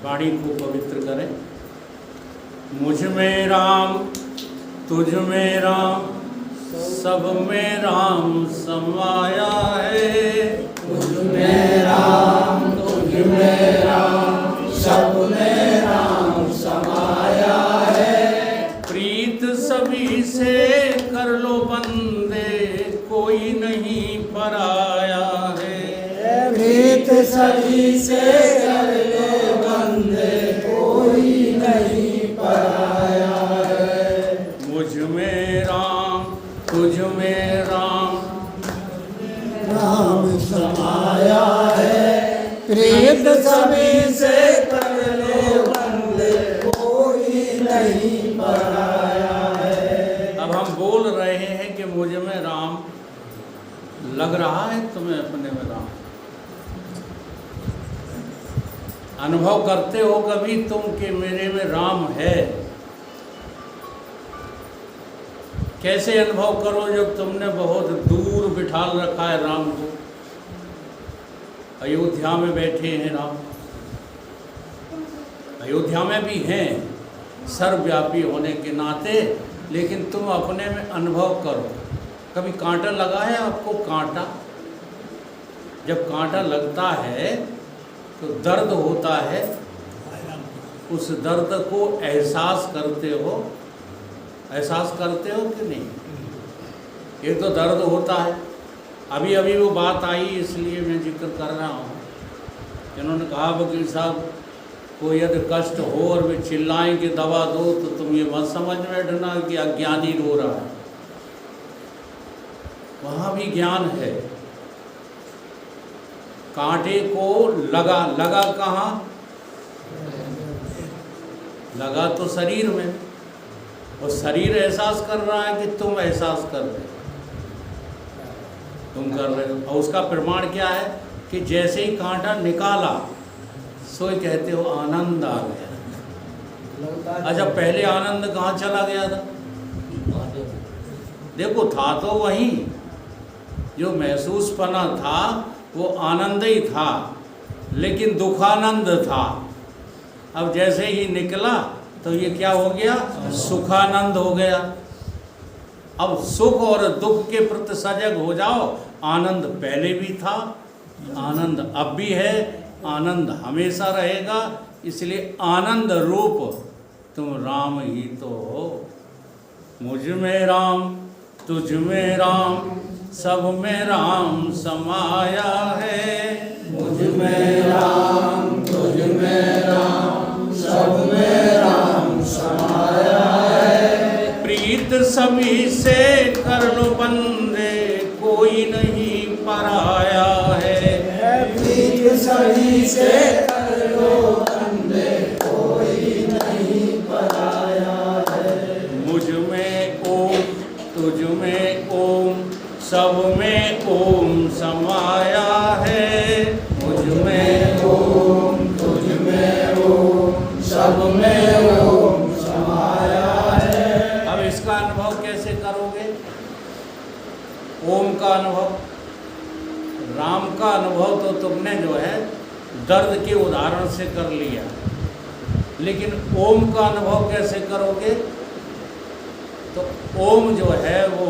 वाणी को पवित्र करें। मुझ में राम, तुझ में राम, सब में राम समाया है। तुझ में राम, तुझ में राम, सब में राम समाया है। प्रीत सभी से कर लो बंदे, कोई नहीं पराया है। प्रीत सभी से कर लो बंदे, कोई नहीं पराया है। मुझ में राम, तुझ में राम, राम समाया है। प्रीत सभी से कर लो बंदे, कोई नहीं पराया है। अब हम बोल रहे हैं कि मुझ में राम, लग रहा है तुम्हें अपने में राम? अनुभव करते हो कभी तुम कि मेरे में राम है? कैसे अनुभव करो जब तुमने बहुत दूर बिठाल रखा है राम को? अयोध्या में बैठे हैं राम, अयोध्या में भी हैं सर्वव्यापी होने के नाते, लेकिन तुम अपने में अनुभव करो। कभी कांटा लगा है आपको? कांटा, जब कांटा लगता है तो दर्द होता है, उस दर्द को एहसास करते हो? एहसास करते हो कि नहीं? एक तो दर्द होता है। अभी अभी वो बात आई इसलिए मैं जिक्र कर रहा हूँ। इन्होंने कहा वकील साहब को यदि कष्ट हो और वे चिल्लाएं कि दवा दो, तो तुम ये मत समझ बैठना कि अज्ञानी रो रहा है। वहाँ भी ज्ञान है। कांटे को लगा, लगा कहाँ? लगा तो शरीर में, और शरीर एहसास कर रहा है कि तुम एहसास कर रहे हो, तुम कर रहे हो। और उसका प्रमाण क्या है कि जैसे ही कांटा निकाला सो कहते हो आनंद आ गया। अच्छा, पहले आनंद कहाँ चला गया था? देखो, था तो वही, जो महसूस पना था वो आनंद ही था, लेकिन दुखानंद था। अब जैसे ही निकला तो ये क्या हो गया? सुखानंद हो गया। अब सुख और दुख के प्रति सजग हो जाओ। आनंद पहले भी था, आनंद अब भी है, आनंद हमेशा रहेगा। इसलिए आनंद रूप तुम राम ही तो हो। मुझ में राम, तुझ में राम, सब में राम समाया है। मुझ में राम, तुझ में राम, सब में राम समाया है। प्रीत सभी से कर लो बंदे, कोई नहीं पराया है। प्रीत सभी से कर लो बंदे, कोई नहीं पराया है। मुझ में ओम, तुझ में ओम, सब में ओम समाया है। मुझ में ओम, तुझ में ओम, सब में ओम समाया है। अब इसका अनुभव कैसे करोगे? ओम का अनुभव, राम का अनुभव तो तुमने जो है दर्द के उदाहरण से कर लिया, लेकिन ओम का अनुभव कैसे करोगे? तो ओम जो है वो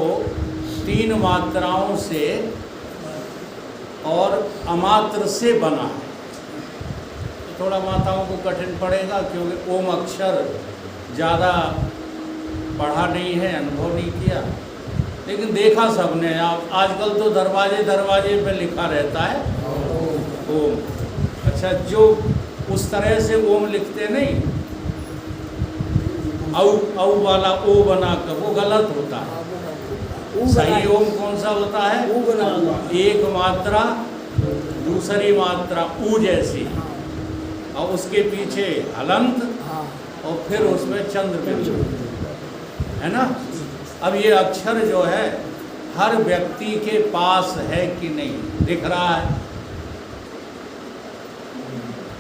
3 मात्राओं से और अमात्र से बना है। तो थोड़ा माताओं को कठिन पड़ेगा, क्योंकि ओम अक्षर ज़्यादा पढ़ा नहीं है, अनुभव नहीं किया, लेकिन देखा सबने। आप आजकल तो दरवाजे दरवाजे पे लिखा रहता है ओम। अच्छा, जो उस तरह से ओम लिखते नहीं, औ वाला ओ बना कर, वो गलत होता है। सही ओम कौन सा होता है? एक मात्रा, दूसरी मात्रा ऊ जैसी, और उसके पीछे हलंत, और फिर उसमें चंद्र बिंदु, है ना? अब ये अक्षर जो है हर व्यक्ति के पास है कि नहीं? दिख रहा है?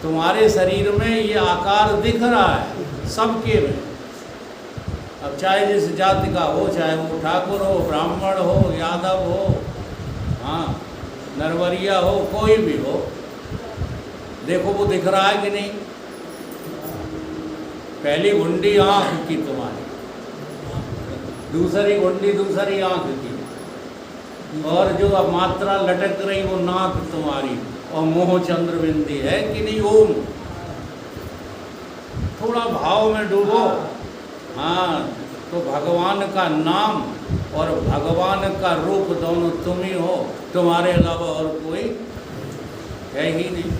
तुम्हारे शरीर में ये आकार दिख रहा है सबके में। अब चाहे जिस जाति का हो, चाहे वो ठाकुर हो, ब्राह्मण हो, यादव हो, हाँ, नरवरिया हो, कोई भी हो, देखो वो दिख रहा है कि नहीं? पहली घुंडी आँख की तुम्हारी, दूसरी घुंडी दूसरी आँख की, और जो अब मात्रा लटक रही वो नाक तुम्हारी, और मोह चंद्रबिंदी है कि नहीं ओम। थोड़ा भाव में डूबो। हाँ, तो भगवान का नाम और भगवान का रूप दोनों तुम ही हो, तुम्हारे अलावा और कोई है ही नहीं।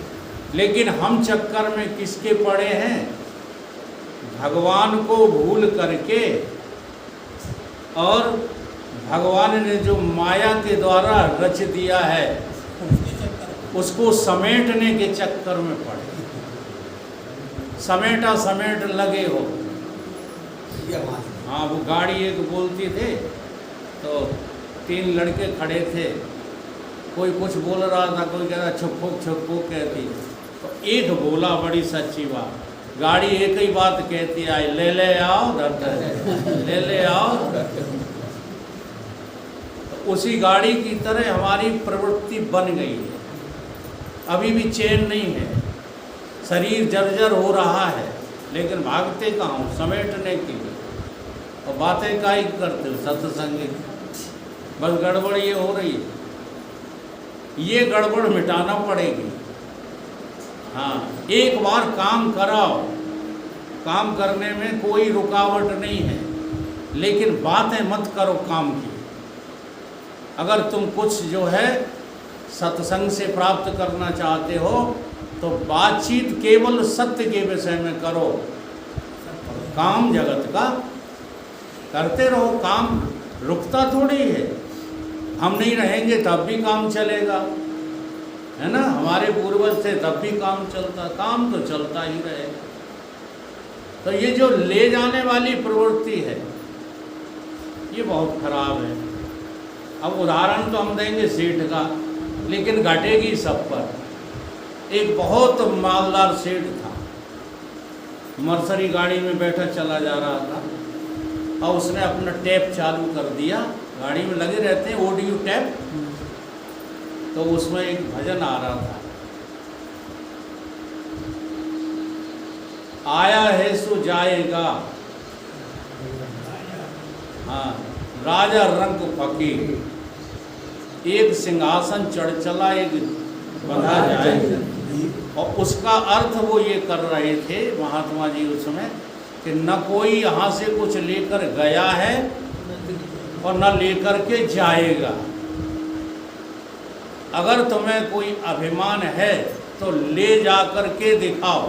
लेकिन हम चक्कर में किसके पड़े हैं? भगवान को भूल करके, और भगवान ने जो माया के द्वारा रच दिया है उसको समेटने के चक्कर में पड़े, समेटा समेट लगे हो। हाँ, वो गाड़ी एक बोलती थे तो 3 लड़के खड़े थे, कोई कुछ बोल रहा था, कोई कह रहा छुपक छुपक कहती, तो एक बोला बड़ी सच्ची बात, गाड़ी एक ही बात कहती आई, ले ले आओ धरते, ले ले आओ। तो उसी गाड़ी की तरह हमारी प्रवृत्ति बन गई है, अभी भी चैन नहीं है, शरीर जर्जर हो रहा है, लेकिन भागते कहाँ हूँ समेटने के लिए, और बातें का ही करते हो सत्संग की। बस गड़बड़ ये हो रही है, ये गड़बड़ मिटाना पड़ेगी। हाँ, एक बार काम कराओ, काम करने में कोई रुकावट नहीं है, लेकिन बातें मत करो काम की। अगर तुम कुछ जो है सत्संग से प्राप्त करना चाहते हो तो बातचीत केवल सत्य के विषय में करो, काम जगत का करते रहो, काम रुकता थोड़ी है। हम नहीं रहेंगे तब भी काम चलेगा, है ना, हमारे पूर्वज थे तब भी काम चलता, काम तो चलता ही रहेगा। तो ये जो ले जाने वाली प्रवृत्ति है ये बहुत खराब है। अब उदाहरण तो हम देंगे सेठ का, लेकिन घटेगी सब पर। एक बहुत मालदार सेठ था, मर्सरी गाड़ी में बैठा चला जा रहा था और उसने अपना टैप चालू कर दिया, गाड़ी में लगे रहते हैं ऑडियो टैप, तो उसमें एक भजन आ रहा था, आया है सो जाएगा, हाँ, राजा रंग फकीर, एक सिंहासन चढ़ चला एक बंधा जाए। और उसका अर्थ वो ये कर रहे थे महात्मा जी उसमें कि न कोई यहाँ से कुछ लेकर गया है और न लेकर के जाएगा। अगर तुम्हें कोई अभिमान है तो ले जा कर के दिखाओ।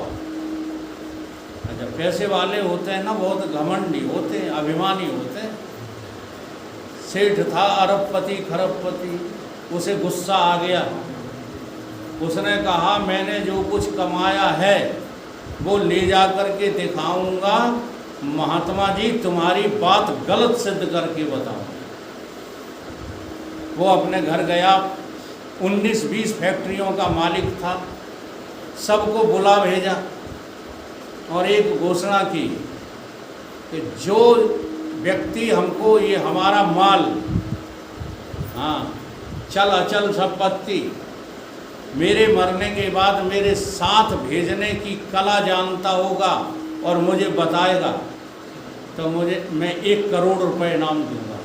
अच्छा, पैसे वाले होते हैं ना, बहुत घमंडी होते हैं, अभिमानी होते हैं। सेठ था अरबपति खरबपति, उसे गुस्सा आ गया, उसने कहा मैंने जो कुछ कमाया है वो ले जा कर के दिखाऊंगा, महात्मा जी तुम्हारी बात गलत सिद्ध करके बताओ। वो अपने घर गया, 19-20 फैक्ट्रियों का मालिक था, सबको बुला भेजा और एक घोषणा की कि जो व्यक्ति हमको ये हमारा माल, हाँ, चल अचल संपत्ति मेरे मरने के बाद मेरे साथ भेजने की कला जानता होगा और मुझे बताएगा तो मैं 1 करोड़ रुपए इनाम दूंगा।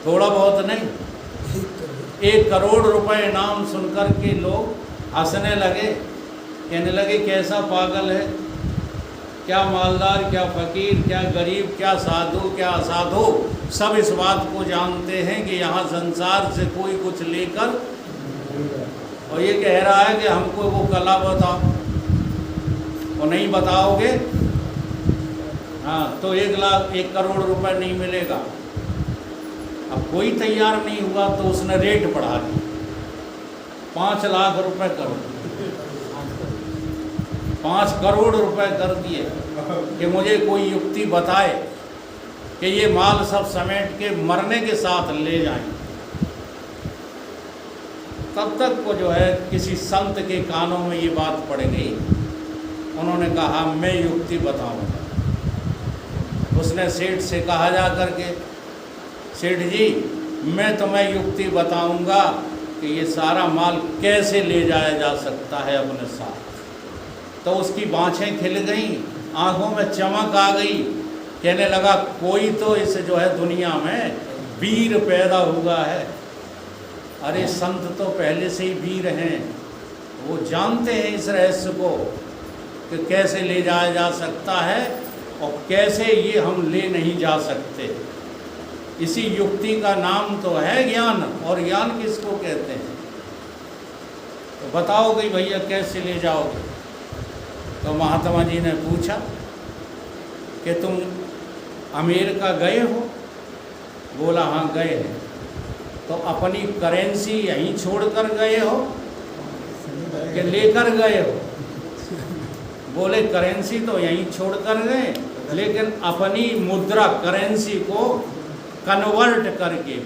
थोड़ा बहुत नहीं, 1 करोड़ रुपए इनाम सुनकर के लोग हंसने लगे, कहने लगे कैसा पागल है, क्या मालदार, क्या फकीर, क्या गरीब, क्या साधु, क्या असाधु, सब इस बात को जानते हैं कि यहाँ संसार से कोई कुछ लेकर, और ये कह रहा है कि हमको वो कला बताओ, और नहीं बताओगे हाँ तो 1 करोड़ रुपए नहीं मिलेगा। अब कोई तैयार नहीं हुआ तो उसने रेट बढ़ा दी, 5 लाख रुपए करो, 5 करोड़ रुपए कर दिए कि मुझे कोई युक्ति बताए कि ये माल सब समेट के मरने के साथ ले जाएं। तब तक वो जो है किसी संत के कानों में ये बात पड़ गई, उन्होंने कहा मैं युक्ति बताऊंगा। उसने सेठ से कहा जा करके, सेठ जी मैं तुम्हें युक्ति बताऊंगा कि ये सारा माल कैसे ले जाया जा सकता है अपने साथ। तो उसकी बाँछें खिल गईं आंखों में चमक आ गई, कहने लगा कोई तो इस जो है दुनिया में वीर पैदा हुआ है। अरे संत तो पहले से ही वीर हैं, वो जानते हैं इस रहस्य को कि कैसे ले जाया जा सकता है और कैसे ये हम ले नहीं जा सकते। इसी युक्ति का नाम तो है ज्ञान, और ज्ञान किसको कहते हैं? तो बताओगे भैया कैसे ले जाओगे? तो महात्मा जी ने पूछा कि तुम अमेरिका गए हो? बोला हाँ गए हैं। तो अपनी करेंसी यहीं छोड़कर गए हो कि लेकर गए हो? बोले करेंसी तो यहीं छोड़कर गए, लेकिन अपनी मुद्रा करेंसी को कन्वर्ट करके,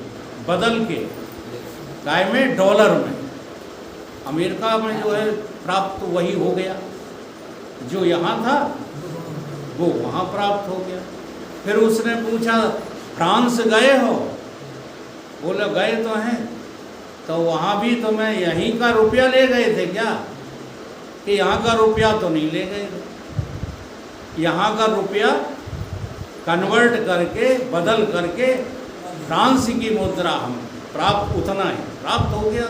बदल के, काय में, डॉलर में, अमेरिका में जो है प्राप्त वही हो गया, जो यहाँ था वो वहाँ प्राप्त हो गया। फिर उसने पूछा फ्रांस गए हो? बोले गए तो हैं। तो वहाँ भी तो मैं यहीं का रुपया ले गए थे क्या? कि यहाँ का रुपया तो नहीं ले गए, यहाँ का रुपया कन्वर्ट करके, बदल करके फ्रांस की मुद्रा हम प्राप्त, उतना ही प्राप्त हो गया।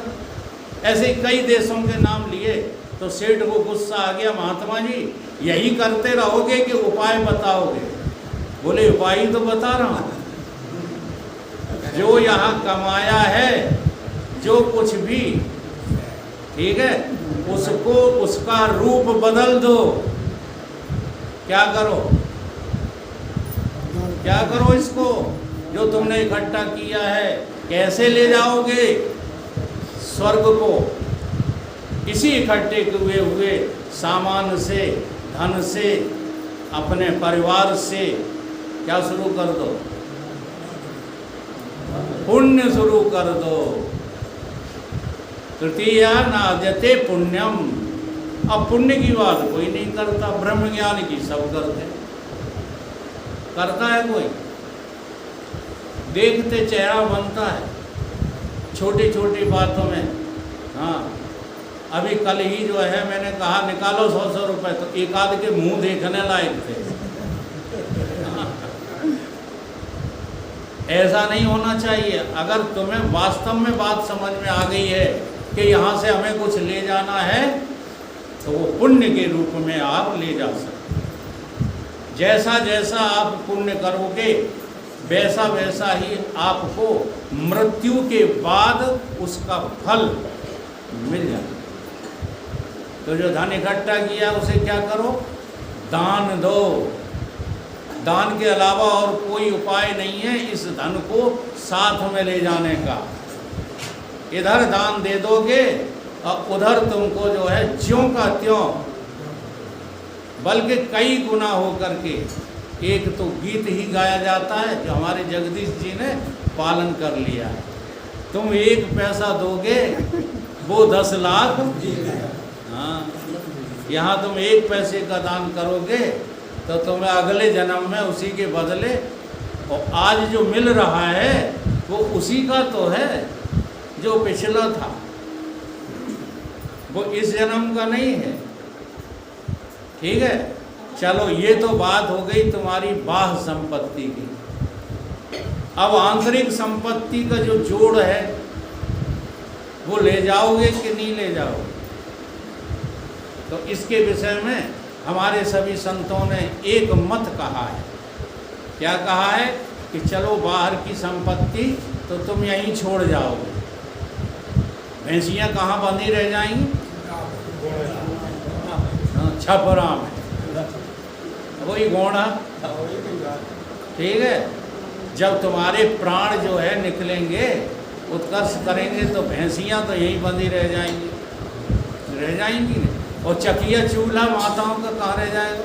ऐसे कई देशों के नाम लिए तो सेठ को गुस्सा आ गया, महात्मा जी यही करते रहोगे कि उपाय बताओगे? बोले उपाय तो बता रहा हूँ, जो यहाँ कमाया है जो कुछ भी, ठीक है, उसको उसका रूप बदल दो। क्या करो, क्या करो इसको जो तुमने इकट्ठा किया है? कैसे ले जाओगे स्वर्ग को? इसी इकट्ठे हुए सामान से, धन से, अपने परिवार से क्या शुरू कर दो? पुण्य शुरू कर दो। तृतीया नाद्यते पुण्यम। अब पुण्य की बात कोई नहीं करता, ब्रह्म ज्ञान की सब करते। करता है कोई? देखते चेहरा बनता है छोटी छोटी बातों में। हाँ, अभी कल ही जो है मैंने कहा निकालो 100 रुपए, तो एक आध के मुंह देखने लायक थे। ऐसा नहीं होना चाहिए। अगर तुम्हें वास्तव में बात समझ में आ गई है कि यहाँ से हमें कुछ ले जाना है, तो वो पुण्य के रूप में आप ले जा सकते। जैसा जैसा आप पुण्य करोगे वैसा वैसा ही आपको मृत्यु के बाद उसका फल मिल जाएगा। तो जो धन इकट्ठा किया उसे क्या करो? दान दो। दान के अलावा और कोई उपाय नहीं है इस धन को साथ में ले जाने का। इधर दान दे दोगे और उधर तुमको जो है ज्यों का त्यों, बल्कि कई गुना हो करके। एक तो गीत ही गाया जाता है जो हमारे जगदीश जी ने पालन कर लिया है, तुम 1 पैसा दोगे वो 10 लाख। हाँ, यहाँ तुम 1 पैसे का दान करोगे तो तुम्हें अगले जन्म में उसी के बदले, और आज जो मिल रहा है वो उसी का तो है जो पिछला था, वो इस जन्म का नहीं है। ठीक है, चलो ये तो बात हो गई तुम्हारी बाह्य संपत्ति की। अब आंतरिक संपत्ति का जो जोड़ है वो ले जाओगे कि नहीं ले जाओगे? तो इसके विषय में हमारे सभी संतों ने एक मत कहा है। क्या कहा है? कि चलो बाहर की संपत्ति तो तुम यहीं छोड़ जाओगे। भैंसियाँ कहाँ बंधी रह जाएंगी? छपरा में, वही गोड़ा। ठीक है, जब तुम्हारे प्राण जो है निकलेंगे, उत्कर्ष करेंगे, तो भैंसियाँ तो यहीं बंधी रह जाएंगी, रह जाएंगी नहीं। और चकिया चूल्हा माताओं का कहाँ रह जाएगा?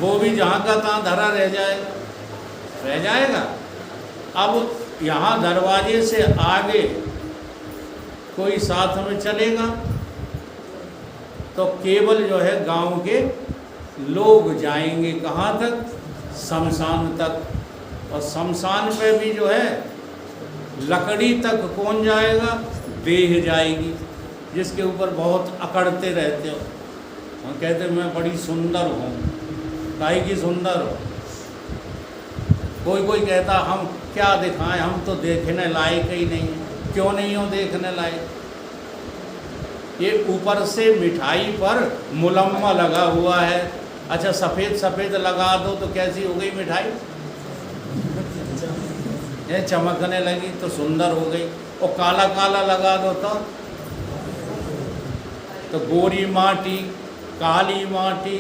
वो भी जहाँ का तहाँ धरा रह जाएगा, रह जाएगा। अब यहाँ दरवाजे से आगे कोई साथ में चलेगा तो केवल जो है गांव के लोग जाएंगे। कहाँ तक? शमशान तक। और शमशान पे भी जो है लकड़ी तक कौन जाएगा? देह जाएगी, जिसके ऊपर बहुत अकड़ते रहते हो। हम कहते मैं बड़ी सुंदर हूँ, काहे की सुंदर हो। कोई कोई कहता हम क्या दिखाएं, हम तो देखने लायक ही नहीं है। क्यों नहीं हो देखने लायक? ये ऊपर से मिठाई पर मुलम्मा लगा हुआ है। अच्छा सफ़ेद सफ़ेद लगा दो तो कैसी हो गई मिठाई? ये चमकने लगी तो सुंदर हो गई। और काला काला लगा दो तो गोरी माटी काली माटी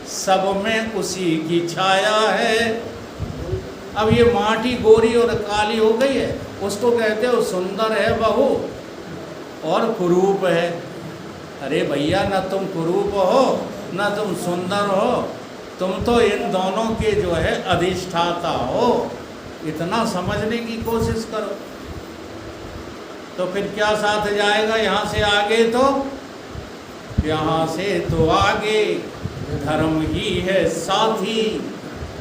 सब में उसी की छाया है। अब ये माटी गोरी और काली हो गई है, उसको कहते हो सुंदर है बहू और कुरूप है। अरे भैया न तुम कुरूप हो न तुम सुंदर हो, तुम तो इन दोनों के जो है अधिष्ठाता हो। इतना समझने की कोशिश करो तो फिर क्या साथ जाएगा। यहाँ से आगे तो यहाँ से तो आगे धर्म ही है साथी,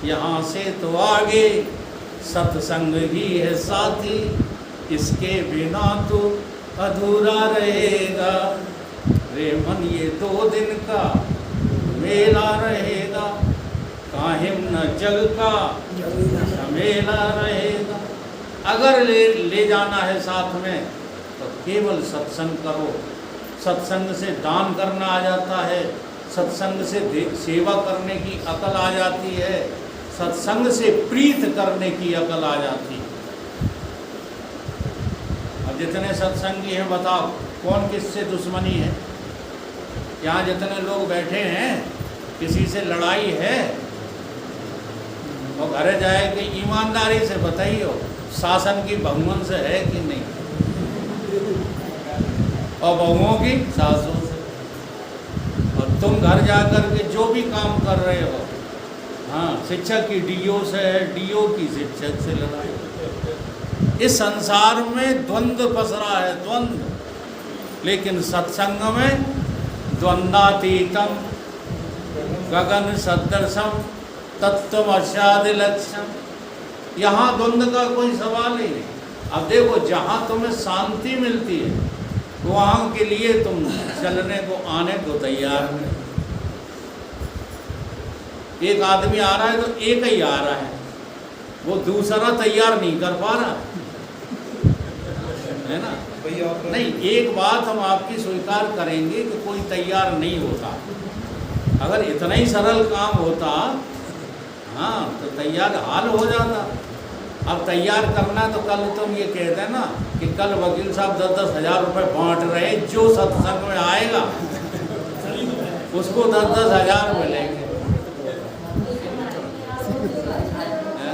यहाँ से तो आगे सत्संग ही है साथी। इसके बिना तो अधूरा रहेगा रे मन, ये 2 दिन का मेला रहेगा। काहिम न जग का झमेला रहेगा। अगर ले जाना है साथ में तो केवल सत्संग करो। सत्संग से दान करना आ जाता है, सत्संग से सेवा करने की अकल आ जाती है, सत्संग से प्रीत करने की अकल आ जाती है। अब जितने सत्संगी हैं बताओ कौन किससे दुश्मनी है? यहाँ जितने लोग बैठे हैं किसी से लड़ाई है? और घर जाए कि ईमानदारी से बताइए शासन की बहुमन से है कि नहीं, और बहुओं की सासों से। और तुम घर जाकर के जो भी काम कर रहे हो, हाँ शिक्षक की डीओ से है, डीओ की शिक्षक से लड़ाई। इस संसार में द्वंद्व पसरा है, द्वंद्व। लेकिन सत्संग में द्वंद्वातीतम गगन सदृशम तत्वमस्यादि लक्ष्यम। यहाँ द्वंद्व का कोई सवाल ही नहीं। अब देखो जहाँ तुम्हें शांति मिलती है वहाँ के लिए तुम चलने को आने को तैयार नहीं। एक आदमी आ रहा है तो एक ही आ रहा है, वो दूसरा तैयार नहीं कर पा रहा है ना। नहीं, एक बात हम आपकी स्वीकार करेंगे कि कोई तैयार नहीं होता। अगर इतना ही सरल काम होता हाँ तो तैयार हाल हो जाता। अब तैयार करना तो कल तुम ये कहते ना कि कल वकील साहब 10-10 हज़ार रुपये बांट रहे, जो सत्संग में आएगा उसको 10-10 हज़ार मिलेंगे,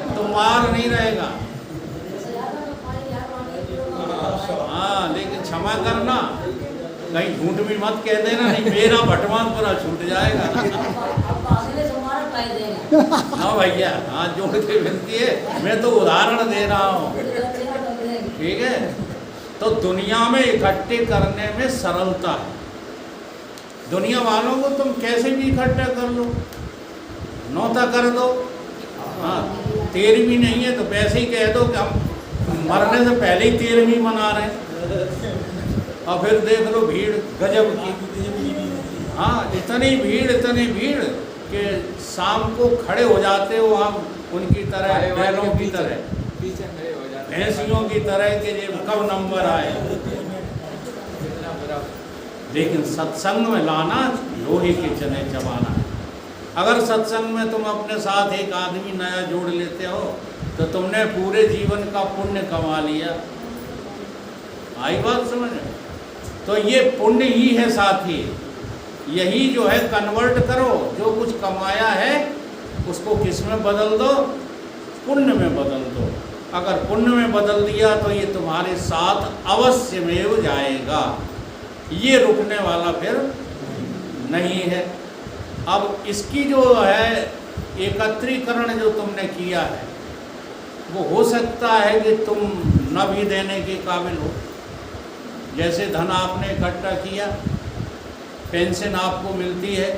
तो मार नहीं रहेगा। हाँ लेकिन क्षमा करना, कहीं झूठ भी मत कह देना, नहीं मेरा भटवान पूरा छूट जाएगा। हाँ भैया, हाँ जो विनती है, मैं तो उदाहरण दे रहा हूँ, ठीक है। तो दुनिया में इकट्ठे करने में सरलता है। दुनिया वालों को तुम कैसे भी इकट्ठा कर लो, नौता कर दो। हाँ 13वीं नहीं है तो वैसे ही कह दो कि हम मरने से पहले ही 13वीं मना रहे हैं, और फिर देख लो भीड़ गजब की। हाँ इतनी भीड़ कि शाम को खड़े हो जाते हो हम उनकी तरह, बैलों की तरह, भैंसियों की तरह के ये कब नंबर आए। लेकिन सत्संग में लाना लोहे के चने चबाना है। अगर सत्संग में तुम अपने साथ एक आदमी नया जोड़ लेते हो तो तुमने पूरे जीवन का पुण्य कमा लिया। आई बात समझ में? तो ये पुण्य ही है साथी, यही जो है कन्वर्ट करो। जो कुछ कमाया है उसको किस में बदल दो? पुण्य में बदल दो। अगर पुण्य में बदल दिया तो ये तुम्हारे साथ अवश्य में जाएगा, ये रुकने वाला फिर नहीं है। अब इसकी जो है एकत्रीकरण जो तुमने किया है वो हो सकता है कि तुम न भी देने के काबिल हो। जैसे धन आपने इकट्ठा किया, पेंशन आपको मिलती है,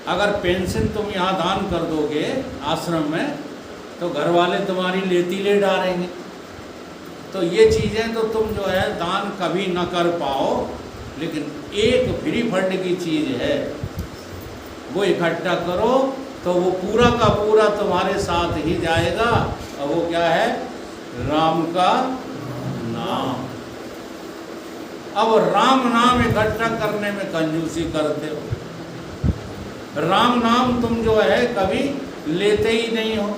अगर पेंशन तुम यहाँ दान कर दोगे आश्रम में तो घर वाले तुम्हारी लेती ले डालेंगे। तो ये चीज़ें तो तुम जो है दान कभी न कर पाओ। लेकिन एक फ्री फंड की चीज़ है वो इकट्ठा करो तो वो पूरा का पूरा तुम्हारे साथ ही जाएगा। और वो क्या है? राम का नाम। अब राम नाम इकट्ठा करने में कंजूसी करते हो। राम नाम तुम जो है कभी लेते ही नहीं हो,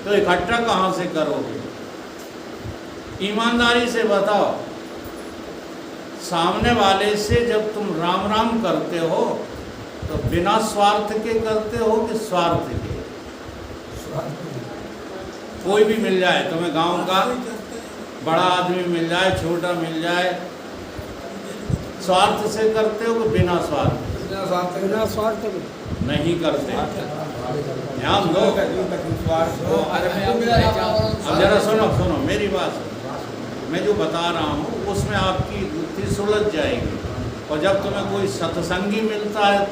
तो इकट्ठा कहाँ से करोगे? ईमानदारी से बताओ, सामने वाले से जब तुम राम राम करते हो तो बिना स्वार्थ के करते हो कि स्वार्थ के? कोई भी मिल जाए तुम्हें, गांव का बड़ा आदमी मिल जाए, छोटा मिल जाए, स्वार्थ से करते हो कि बिना स्वार्थ? बिना स्वार्थ नहीं करते। ध्यान दो। अब जरा सुनो मेरी बात सुनो। मैं जो बता रहा हूँ उसमें आपकी बुद्धि सुलझ जाएगी। और जब तुम्हें कोई सत्संगी मिलता है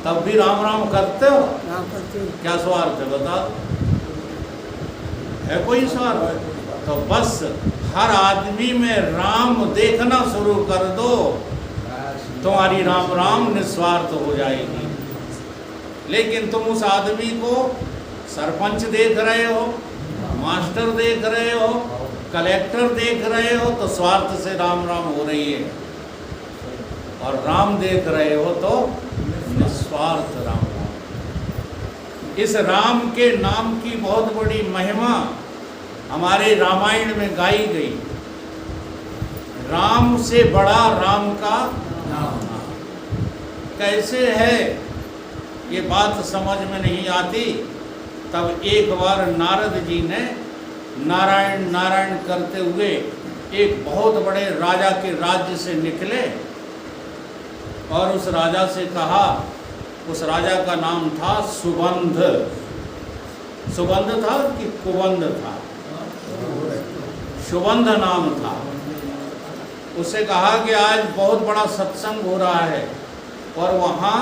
तब भी राम राम करते हो? क्या स्वार्थ है बता? है कोई स्वार्थ? तो बस हर आदमी में राम देखना शुरू कर दो, तुम्हारी राम राम निस्वार्थ हो जाएगी। लेकिन तुम उस आदमी को सरपंच देख रहे हो, मास्टर देख रहे हो, कलेक्टर देख रहे हो, तो स्वार्थ से राम राम हो रही है। और राम देख रहे हो तो निस्वार्थ राम राम। इस राम के नाम की बहुत बड़ी महिमा हमारे रामायण में गाई गई। राम से बड़ा राम का नाम। कैसे है ये बात समझ में नहीं आती। तब एक बार नारद जी ने नारायण नारायण करते हुए एक बहुत बड़े राजा के राज्य से निकले और उस राजा से कहा, उस राजा का नाम था सुबंध। सुबंध था कि कुबंध था? सुबंध नाम था। उससे कहा कि आज बहुत बड़ा सत्संग हो रहा है और वहाँ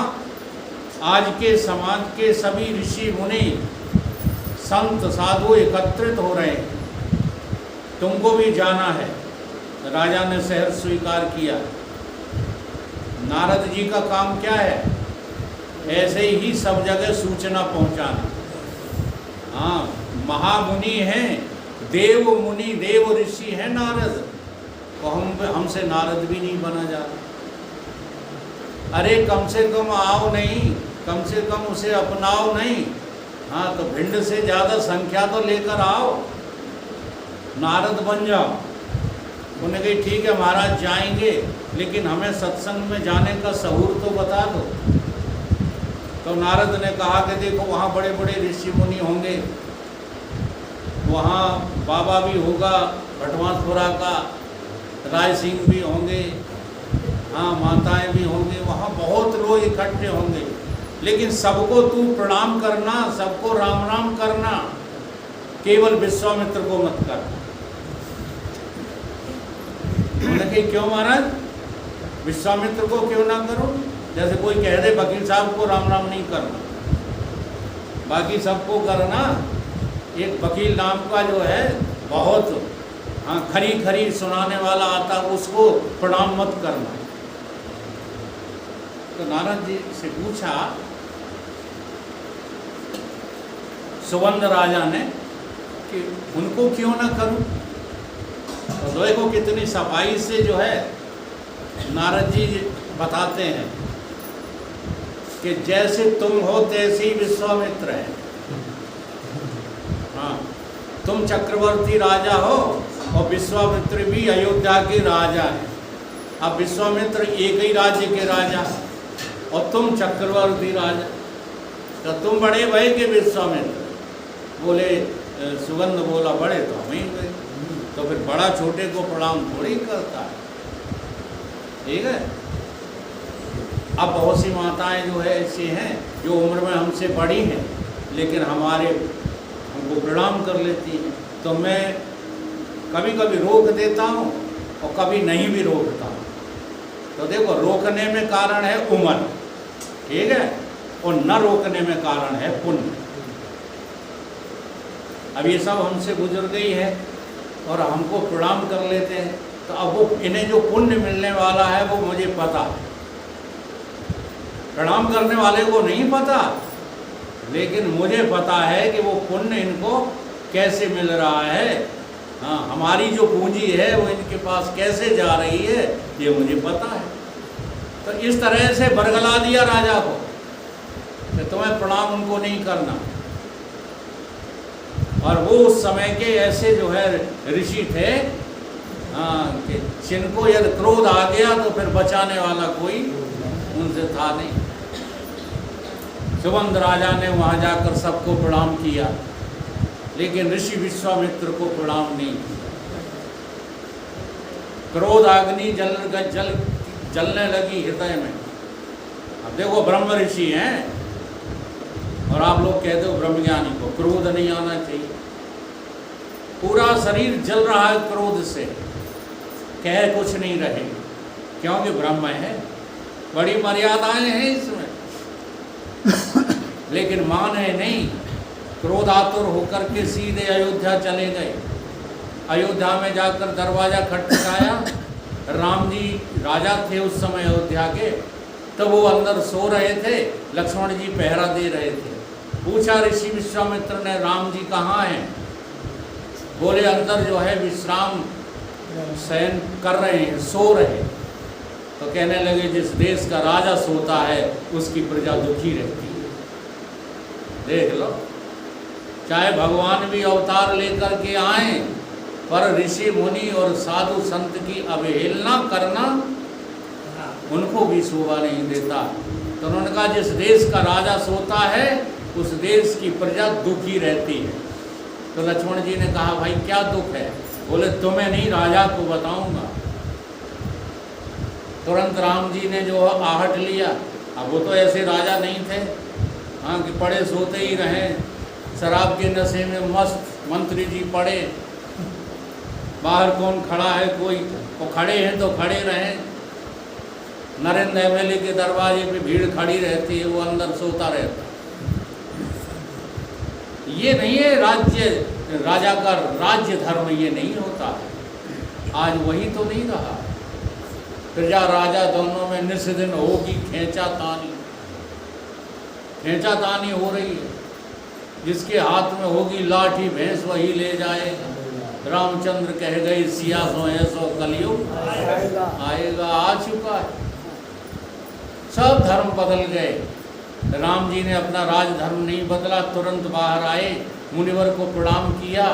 आज के समाज के सभी ऋषि मुनि संत साधु एकत्रित हो रहे हैं, तुमको भी जाना है। राजा ने शहर स्वीकार किया। नारद जी का काम क्या है? ऐसे ही सब जगह सूचना पहुंचाना। हाँ, महामुनि हैं, देव मुनि, देव ऋषि हैं नारद, तो हमसे नारद भी नहीं बना जा रहा। अरे कम से कम आओ नहीं, कम से कम उसे अपनाओ नहीं। हाँ, तो भिंड से ज़्यादा संख्या तो लेकर आओ, नारद बन जाओ। उन्होंने कही ठीक है महाराज जाएंगे, लेकिन हमें सत्संग में जाने का सहूर तो बता दो। तो नारद ने कहा कि देखो वहाँ बड़े बड़े ऋषि मुनि होंगे, वहाँ बाबा भी होगा भटवासपुरा का, राय सिंह भी होंगे, हाँ माताएं भी होंगी, वहाँ बहुत लोग इकट्ठे होंगे, लेकिन सबको तू प्रणाम करना, सबको राम राम करना, केवल विश्वामित्र को मत करना। उन्होंने कही क्यों महाराज, विश्वामित्र को क्यों ना करो? जैसे कोई कह दे वकील साहब को राम राम नहीं करना, बाकी सबको करना। एक वकील नाम का जो है बहुत हाँ खरी खरी सुनाने वाला आता, उसको प्रणाम मत करना। तो नारद जी से पूछा सुबंध राजा ने कि उनको क्यों ना करूं? तो देखो कितनी सफाई से जो है नारद जी बताते हैं कि जैसे तुम हो तैसे ही विश्वामित्र है। हाँ, तुम चक्रवर्ती राजा हो और विश्वामित्र भी अयोध्या के राजा है। अब विश्वामित्र एक ही राज्य के राजा और तुम चक्रवर्ती राजा, तो तुम बड़े भय के विश्वामित्र? बोले सुगंध बोला बड़े तो हम ही गए। तो फिर बड़ा छोटे को प्रणाम थोड़ी करता है, ठीक है। अब बहुत सी माताएं जो है ऐसी हैं जो उम्र में हमसे बड़ी हैं, लेकिन हमको प्रणाम कर लेती हैं। तो मैं कभी कभी रोक देता हूँ और कभी नहीं भी रोकता हूँ। तो देखो रोकने में कारण है उम्र, ठीक है, और न रोकने में कारण है पुण्य। अब ये सब हमसे गुजर गई है और हमको प्रणाम कर लेते हैं, तो अब वो इन्हें जो पुण्य मिलने वाला है वो मुझे पता है। प्रणाम करने वाले को नहीं पता, लेकिन मुझे पता है कि वो पुण्य इनको कैसे मिल रहा है। हाँ, हमारी जो पूंजी है वो इनके पास कैसे जा रही है ये मुझे पता है। तो इस तरह से बरगला दिया राजा को कि तुम्हें प्रणाम उनको नहीं करना। और वो उस समय के ऐसे जो है ऋषि थे, हाँ, कि जिनको यदि क्रोध आ गया तो फिर बचाने वाला कोई उनसे था नहीं। सुबंध राजा ने वहाँ जाकर सबको प्रणाम किया, लेकिन ऋषि विश्वामित्र को प्रणाम नहीं। क्रोध अग्नि जलने लगी हृदय में। अब देखो ब्रह्म ऋषि हैं और आप लोग कहते हो ब्रह्मज्ञानी को क्रोध नहीं आना चाहिए। पूरा शरीर जल रहा है क्रोध से, कह कुछ नहीं रहे, क्योंकि ब्रह्म है। बड़ी मर्यादाएं हैं इसमें, लेकिन माने नहीं। क्रोधातुर होकर के सीधे अयोध्या चले गए। अयोध्या में जाकर दरवाजा खटखटाया। राम जी राजा थे उस समय अयोध्या के, तो वो अंदर सो रहे थे, लक्ष्मण जी पहरा दे रहे थे। पूछा ऋषि विश्वामित्र ने, राम जी कहाँ हैं? बोले अंदर जो है विश्राम शयन कर रहे हैं, सो रहे। तो कहने लगे जिस देश का राजा सोता है उसकी प्रजा दुखी रहती है। देख लो, चाहे भगवान भी अवतार लेकर के आए, पर ऋषि मुनि और साधु संत की अवहेलना करना उनको भी शोभा नहीं देता। तो उन्होंने कहा जिस देश का राजा सोता है उस देश की प्रजा दुखी रहती है। तो लक्ष्मण जी ने कहा भाई क्या दुख है? बोले तुम्हें नहीं, राजा को बताऊंगा। तुरंत राम जी ने जो आहट लिया। अब वो तो ऐसे राजा नहीं थे, हाँ, कि पड़े सोते ही रहे, शराब के नशे में मस्त। मंत्री जी पड़े, बाहर कौन खड़ा है, कोई वो खड़े हैं तो खड़े रहें। नरेंद्र एमएलए के दरवाजे पे भीड़ खड़ी रहती है, वो अंदर सोता रहता। ये नहीं है राज्य, राजा का राज्य धर्म ये नहीं होता। आज वही तो नहीं रहा। प्रजा राजा दोनों में निस्दिन होगी खींचातानी। खींचातानी हो रही है। जिसके हाथ में होगी लाठी भैंस वही ले जाएगा। रामचंद्र कह गए सिया सोए सो कलयुग आएगा, आ चुका है। सब धर्म बदल गए। राम जी ने अपना राजधर्म नहीं बदला, तुरंत बाहर आए, मुनिवर को प्रणाम किया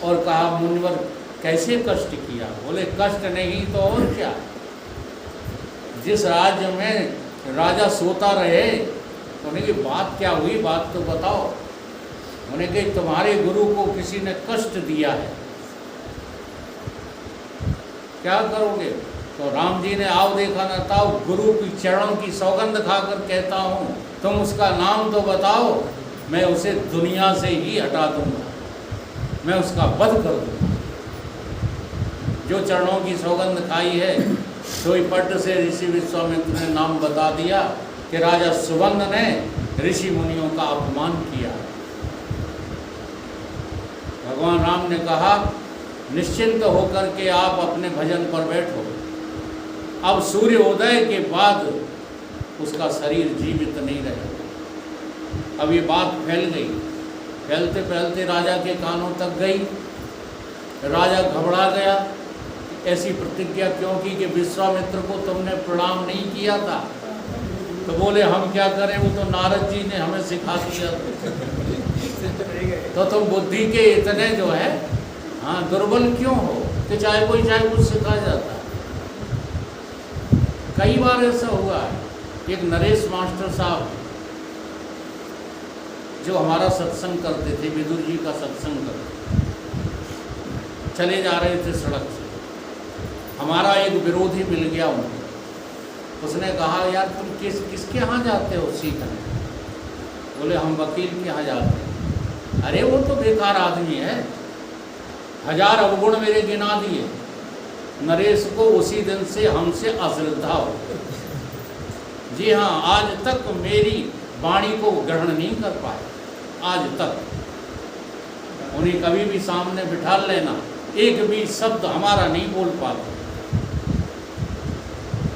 और कहा मुनिवर कैसे कष्ट किया? बोले कष्ट नहीं तो और क्या। जिस राज्य में राजा सोता रहे, उन्हें की बात क्या हुई, बात तो बताओ। उन्हें कही तुम्हारे गुरु को किसी ने कष्ट दिया है, क्या करोगे? तो राम जी ने आओ देखा न ताओ, गुरु की चरणों की सौगंध खाकर कहता हूँ तुम उसका नाम तो बताओ, मैं उसे दुनिया से ही हटा दूंगा, मैं उसका वध कर दूंगा। जो चरणों की सौगंध खाई है, सोई पट से ऋषि विश्वामित्र ने नाम बता दिया कि राजा सुबंध ने ऋषि मुनियों का अपमान किया। भगवान राम ने कहा निश्चिंत होकर के आप अपने भजन पर बैठो। अब सूर्योदय के बाद उसका शरीर जीवित नहीं रहेगा। अब ये बात फैल गई, फैलते फैलते राजा के कानों तक गई। राजा घबरा गया, ऐसी प्रतिज्ञा क्यों की कि विश्वामित्र को तुमने प्रणाम नहीं किया था? तो बोले हम क्या करें, वो तो नारद जी ने हमें सिखा दिया। तो तुम बुद्धि के इतने जो है, हाँ, दुर्बल क्यों हो कि चाहे कोई चाहे कुछ सिखा जाता। कई बार ऐसा हुआ है। एक नरेश मास्टर साहब जो हमारा सत्संग करते थे, विदुर जी का सत्संग करते, चले जा रहे थे सड़क से, हमारा एक विरोधी मिल गया उनको। उसने कहा यार तुम किसके यहाँ जाते हो सीखने? बोले हम वकील के यहाँ जाते हैं। अरे वो तो बेकार आदमी है, 1000 अवगुण मेरे गिना दिए। नरेश को उसी दिन से हमसे अश्रद्धा हो। जी हाँ, आज तक मेरी वाणी को ग्रहण नहीं कर पाए, आज तक। उन्हें कभी भी सामने बिठा लेना, एक भी शब्द हमारा नहीं बोल पाते।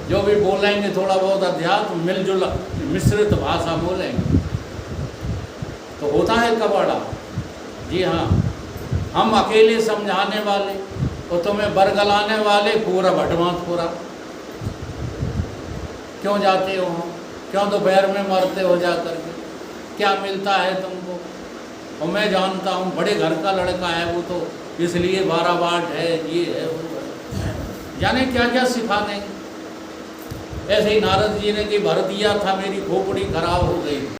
जो भी बोलेंगे थोड़ा बहुत अध्यात्म मिलजुल मिश्रित भाषा बोलेंगे तो होता है कबाड़ा। जी हाँ, हम अकेले समझाने वाले और तुम्हें बरगलाने वाले पूरा भटमासपुरा। क्यों जाते हो हम, क्यों दोपहर में मरते हो जा करके, क्या मिलता है तुमको? और मैं जानता हूँ बड़े घर का लड़का है वो, तो इसलिए 12 वाट है, ये है वो है, जाने क्या क्या सिखा देंगे। ऐसे ही नारद जी ने कि भर दिया था मेरी खोपड़ी खराब हो गई।